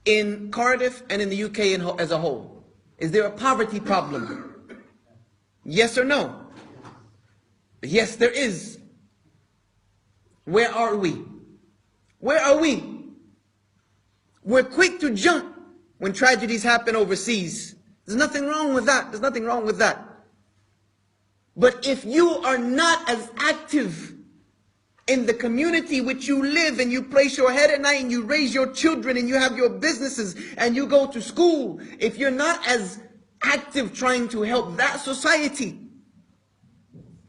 in Cardiff and in the UK as a whole? Is there a poverty problem? Yes or no? Yes, there is. Where are we? Where are we? We're quick to jump when tragedies happen overseas. There's nothing wrong with that. There's nothing wrong with that. But if you are not as active in the community which you live, and you place your head at night, and you raise your children, and you have your businesses, and you go to school, if you're not as active trying to help that society,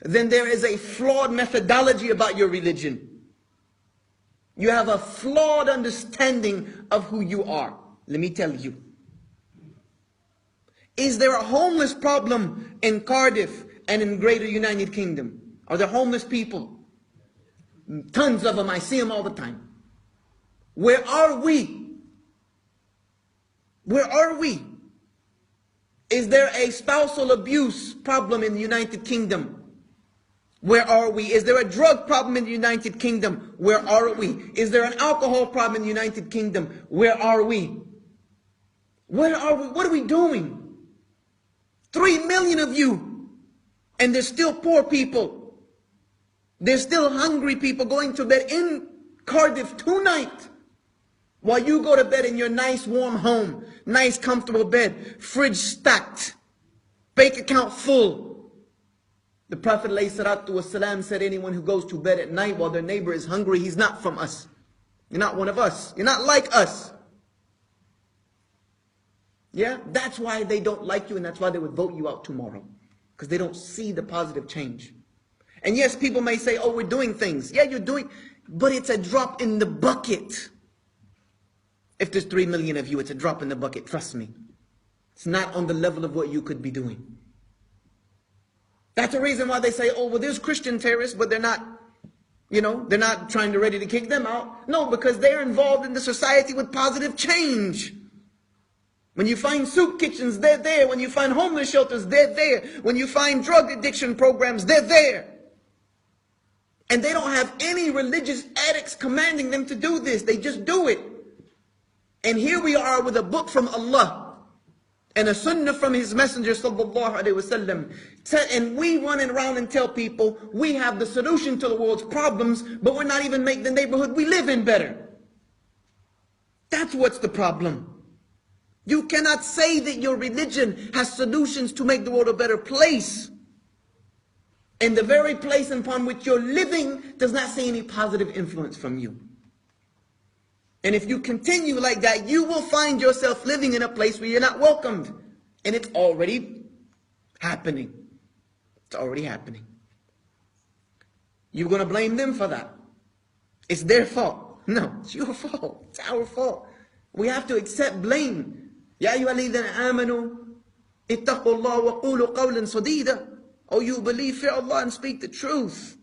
then there is a flawed methodology about your religion. You have a flawed understanding of who you are. Let me tell you. Is there a homeless problem in Cardiff and in Greater United Kingdom? Are there homeless people? Tons of them. I see them all the time. Where are we? Where are we? Is there a spousal abuse problem in the United Kingdom? Where are we? Is there a drug problem in the United Kingdom? Where are we? Is there an alcohol problem in the United Kingdom? Where are we? Where are we? What are we doing? 3 million of you, and there's still poor people. There's still hungry people going to bed in Cardiff tonight, while you go to bed in your nice warm home, nice comfortable bed, fridge stacked, bank account full. The Prophet ﷺ said, anyone who goes to bed at night while their neighbor is hungry, he's not from us. You're not one of us. You're not like us. Yeah, that's why they don't like you, and that's why they would vote you out tomorrow. Because they don't see the positive change. And yes, people may say, oh, we're doing things. Yeah, you're doing, but it's a drop in the bucket. If there's 3 million of you, it's a drop in the bucket, trust me. It's not on the level of what you could be doing. That's the reason why they say, oh, well, there's Christian terrorists, but they're not, they're not trying to ready to kick them out. No, because they're involved in the society with positive change. When you find soup kitchens, they're there. When you find homeless shelters, they're there. When you find drug addiction programs, they're there. And they don't have any religious edicts commanding them to do this. They just do it. And here we are with a book from Allah and a sunnah from His Messenger sallallahu alaihi wasallam. And we run around and tell people we have the solution to the world's problems, but we're not even making the neighborhood we live in better. That's what's the problem. You cannot say that your religion has solutions to make the world a better place, and the very place upon which you're living does not see any positive influence from you. And if you continue like that, you will find yourself living in a place where you're not welcomed. And it's already happening. It's already happening. You're going to blame them for that. It's their fault. No, it's your fault. It's our fault. We have to accept blame. Ya ayyuhalladhina amanu ittaqullaha wa qulu qawlan sadida. Oh, you believe, fear Allah and speak the truth.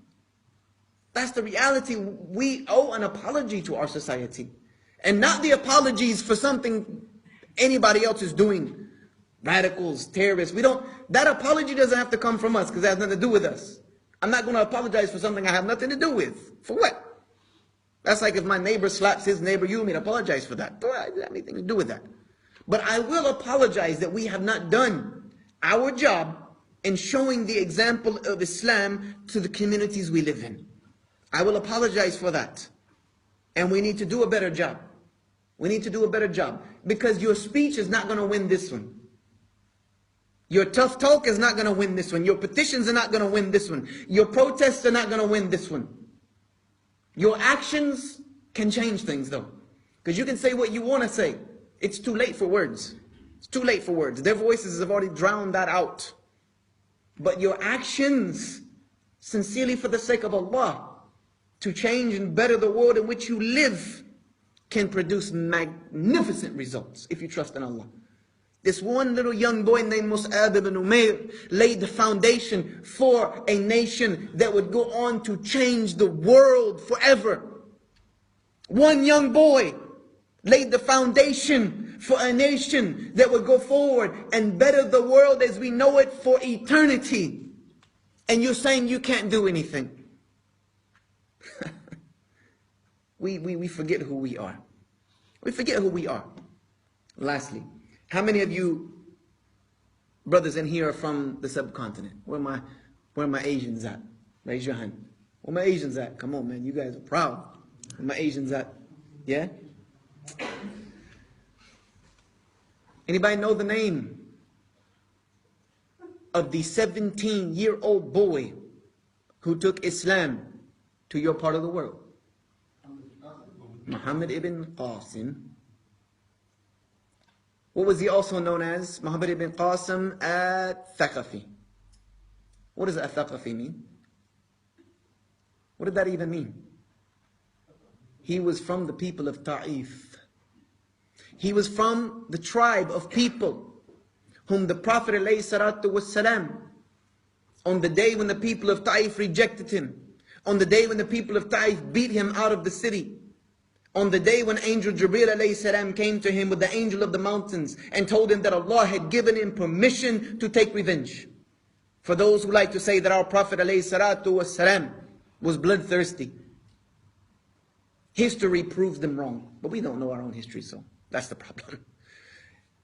That's the reality. We owe an apology to our society. And not the apologies for something anybody else is doing. Radicals, terrorists. That apology doesn't have to come from us, because it has nothing to do with us. I'm not going to apologize for something I have nothing to do with. For what? That's like if my neighbor slaps his neighbor, you want me to apologize for that. I don't have anything to do with that. But I will apologize that we have not done our job in showing the example of Islam to the communities we live in. I will apologize for that. And we need to do a better job. We need to do a better job. Because your speech is not going to win this one. Your tough talk is not going to win this one. Your petitions are not going to win this one. Your protests are not going to win this one. Your actions can change things though. Because you can say what you want to say. It's too late for words. It's too late for words. Their voices have already drowned that out. But your actions, sincerely for the sake of Allah, to change and better the world in which you live, can produce magnificent results if you trust in Allah. This one little young boy named Mus'ab ibn Umair laid the foundation for a nation that would go on to change the world forever. One young boy laid the foundation for a nation that would go forward and better the world as we know it for eternity. And you're saying you can't do anything. We forget who we are. We forget who we are. Lastly, how many of you brothers in here are from the subcontinent? Where are my Asians at? Raise your hand. Where my Asians at? Come on, man. You guys are proud. Where my Asians at? Yeah? Anybody know the name of the 17-year-old boy who took Islam to your part of the world? Muhammad ibn Qasim. What was he also known as? Muhammad ibn Qasim al-Thaqafi. What does al-Thaqafi mean? What did that even mean? He was from the people of Ta'if. He was from the tribe of people whom the Prophet ﷺ, on the day when the people of Ta'if rejected him, on the day when the people of Ta'if beat him out of the city, on the day when Angel Jibreel ﷺ came to him with the angel of the mountains and told him that Allah had given him permission to take revenge. For those who like to say that our Prophet ﷺ was bloodthirsty, history proves them wrong. But we don't know our own history, so that's the problem.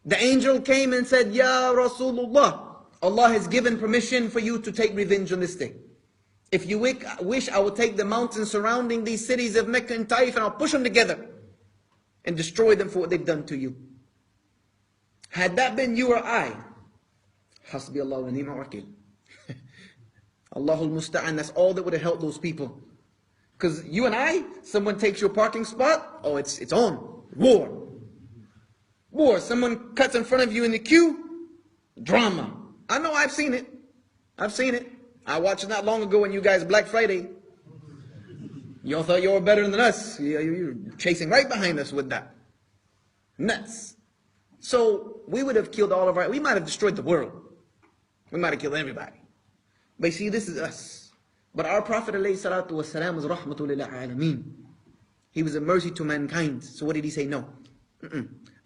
The angel came and said, Ya Rasulullah, Allah has given permission for you to take revenge on this day. If you wish, I will take the mountains surrounding these cities of Mecca and Taif and I'll push them together and destroy them for what they've done to you. Had that been you or I, Hasbi Allah wa ni'mal wakil. Allahul Musta'an, that's all that would have helped those people. Because you and I, someone takes your parking spot, oh, it's on. War. War. Someone cuts in front of you in the queue, drama. I know, I've seen it. I've seen it. I watched it not long ago when you guys Black Friday. Y'all thought you were better than us. You're chasing right behind us with that. Nuts. So we would have killed all of we might have destroyed the world. We might have killed everybody. But you see, this is us. But our Prophet ﷺ was rahmatul lil alameen. He was a mercy to mankind. So what did he say? No.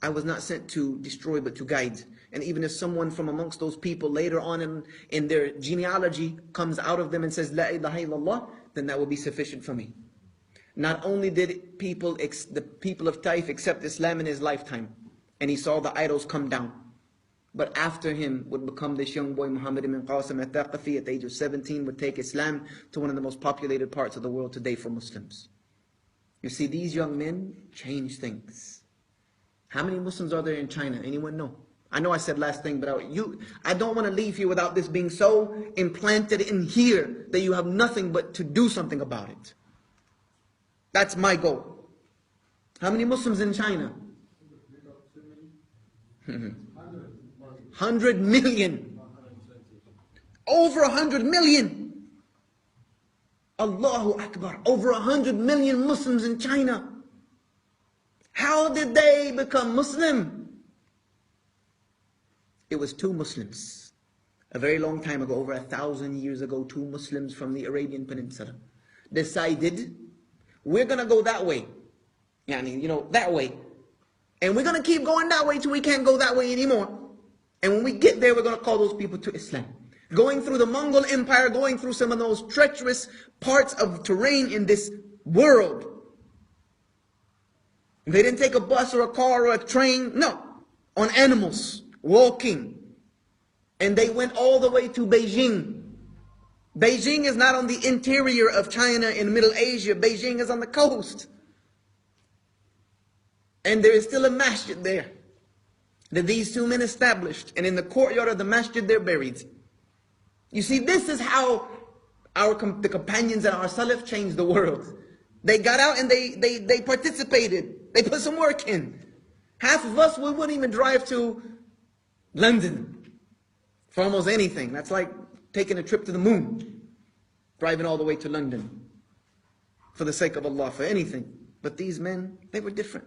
I was not sent to destroy but to guide. And even if someone from amongst those people later on in their genealogy comes out of them and says, La ilaha illallah, then that will be sufficient for me. Not only did the people of Taif accept Islam in his lifetime, and he saw the idols come down, but after him would become this young boy, Muhammad ibn Qasim al-Thaqafi, at the age of 17, would take Islam to one of the most populated parts of the world today for Muslims. You see, these young men change things. How many Muslims are there in China? Anyone know? I know I said last thing, but I don't want to leave here without this being so implanted in here that you have nothing but to do something about it. That's my goal. How many Muslims in China? 100 million. Over 100 million. Allahu Akbar. Over 100 million Muslims in China. How did they become Muslim? It was two Muslims. A very long time ago, over 1,000 years ago, two Muslims from the Arabian Peninsula decided, we're going to go that way. That way. And we're going to keep going that way till we can't go that way anymore. And when we get there, we're going to call those people to Islam. Going through the Mongol Empire, going through some of those treacherous parts of terrain in this world. They didn't take a bus or a car or a train. No. On animals. Walking. And they went all the way to Beijing. Beijing is not on the interior of China in Middle Asia. Beijing is on the coast. And there is still a masjid there that these two men established. And in the courtyard of the masjid, they're buried. You see, this is how the companions and our Salaf changed the world. They got out and they participated. They put some work in. Half of us, we wouldn't even drive to London for almost anything. That's like taking a trip to the moon. Driving all the way to London. For the sake of Allah, for anything. But these men, they were different.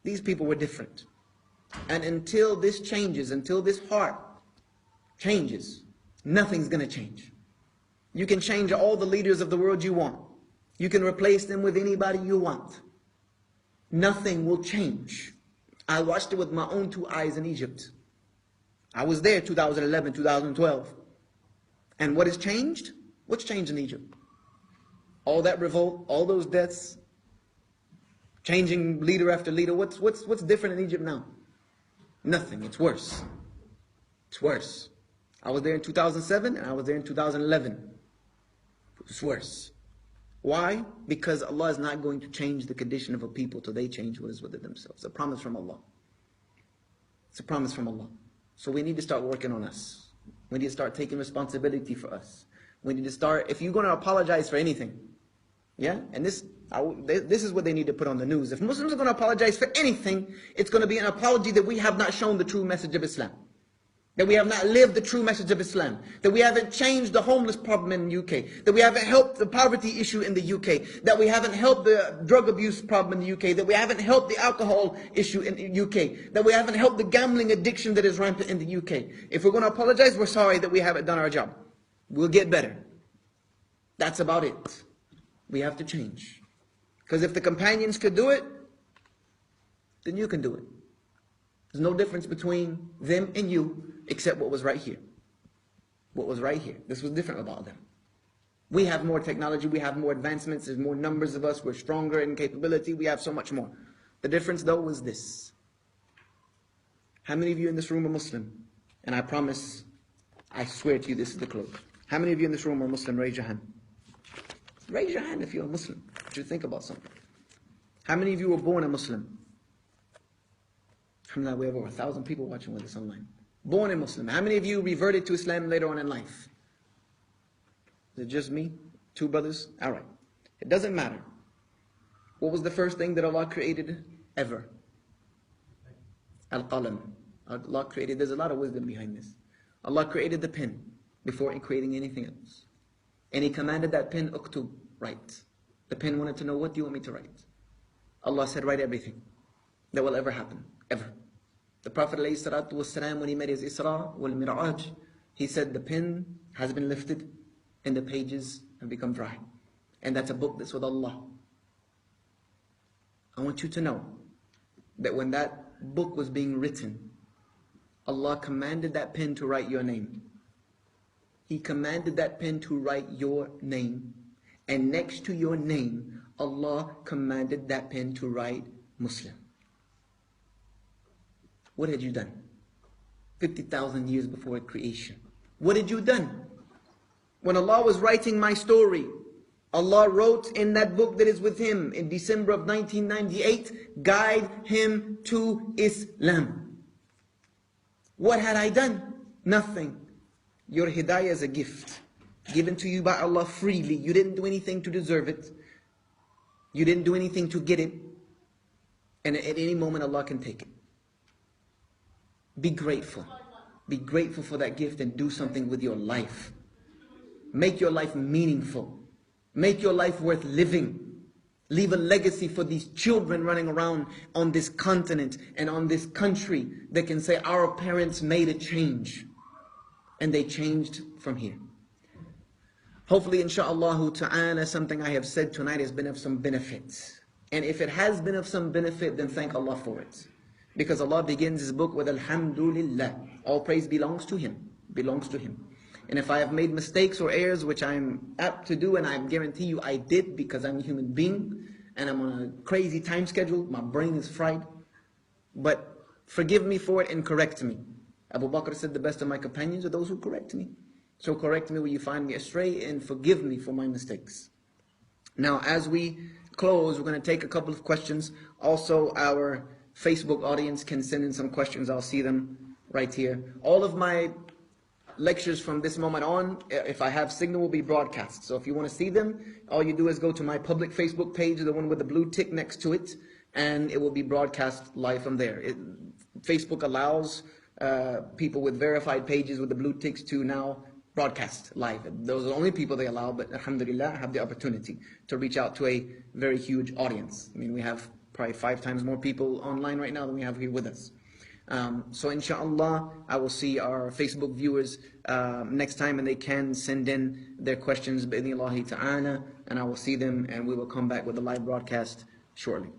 These people were different. And until this changes, until this heart changes, nothing's going to change. You can change all the leaders of the world you want. You can replace them with anybody you want. Nothing will change. I watched it with my own two eyes in Egypt. I was there 2011, 2012. And what has changed? What's changed in Egypt? All that revolt, all those deaths, changing leader after leader. What's different in Egypt now? Nothing. It's worse. It's worse. I was there in 2007 and I was there in 2011. It's worse. Why? Because Allah is not going to change the condition of a people till they change what is within themselves. It's a promise from Allah. It's a promise from Allah. So we need to start working on us. We need to start taking responsibility for us. We need to start, if you're going to apologize for anything, yeah? And this is what they need to put on the news. If Muslims are going to apologize for anything, it's going to be an apology that we have not shown the true message of Islam. That we have not lived the true message of Islam. That we haven't changed the homeless problem in the UK. That we haven't helped the poverty issue in the UK. That we haven't helped the drug abuse problem in the UK. That we haven't helped the alcohol issue in the UK. That we haven't helped the gambling addiction that is rampant in the UK. If we're going to apologize, we're sorry that we haven't done our job. We'll get better. That's about it. We have to change. Because if the companions could do it, then you can do it. There's no difference between them and you except what was right here. What was right here. This was different about them. We have more technology, we have more advancements, there's more numbers of us, we're stronger in capability, we have so much more. The difference though was this. How many of you in this room are Muslim? And I promise, I swear to you this is the close. How many of you in this room are Muslim? Raise your hand. Raise your hand if you're a Muslim. You should think about something. How many of you were born a Muslim? Alhamdulillah, we have over 1,000 people watching with us online. Born a Muslim. How many of you reverted to Islam later on in life? Is it just me? 2 brothers? Alright. It doesn't matter. What was the first thing that Allah created ever? Al-Qalam. Allah created, there's a lot of wisdom behind this. Allah created the pen before creating anything else. And He commanded that pen, uktub, write. The pen wanted to know, what do you want me to write? Allah said, write everything that will ever happen, ever. The Prophet ﷺ, when he made his Isra wal Miraj, he said the pen has been lifted and the pages have become dry. And that's a book that's with Allah. I want you to know that when that book was being written, Allah commanded that pen to write your name. He commanded that pen to write your name. And next to your name, Allah commanded that pen to write Muslim. What had you done? 50,000 years before creation. What had you done? When Allah was writing my story, Allah wrote in that book that is with Him in December of 1998, guide him to Islam. What had I done? Nothing. Your hidayah is a gift given to you by Allah freely. You didn't do anything to deserve it. You didn't do anything to get it. And at any moment Allah can take it. Be grateful. Be grateful for that gift and do something with your life. Make your life meaningful. Make your life worth living. Leave a legacy for these children running around on this continent and on this country that can say our parents made a change. And they changed from here. Hopefully, insha'Allah ta'ala, something I have said tonight has been of some benefit. And if it has been of some benefit, then thank Allah for it. Because Allah begins His book with Alhamdulillah. All praise belongs to Him. Belongs to Him. And if I have made mistakes or errors, which I'm apt to do, and I guarantee you I did because I'm a human being, and I'm on a crazy time schedule, my brain is fried. But forgive me for it and correct me. Abu Bakr said the best of my companions are those who correct me. So correct me when you find me astray and forgive me for my mistakes. Now as we close, we're going to take a couple of questions. Also our Facebook audience can send in some questions. I'll see them right here. All of my lectures from this moment on, if I have signal, will be broadcast. So if you want to see them, all you do is go to my public Facebook page, the one with the blue tick next to it, and it will be broadcast live from there. Facebook allows people with verified pages with the blue ticks to now broadcast live. Those are the only people they allow, but alhamdulillah, I have the opportunity to reach out to a very huge audience. I mean, we have probably 5 times more people online right now than we have here with us. So inshallah, I will see our Facebook viewers next time, and they can send in their questions bi'idhnillahi ta'ala, and I will see them, and we will come back with a live broadcast shortly.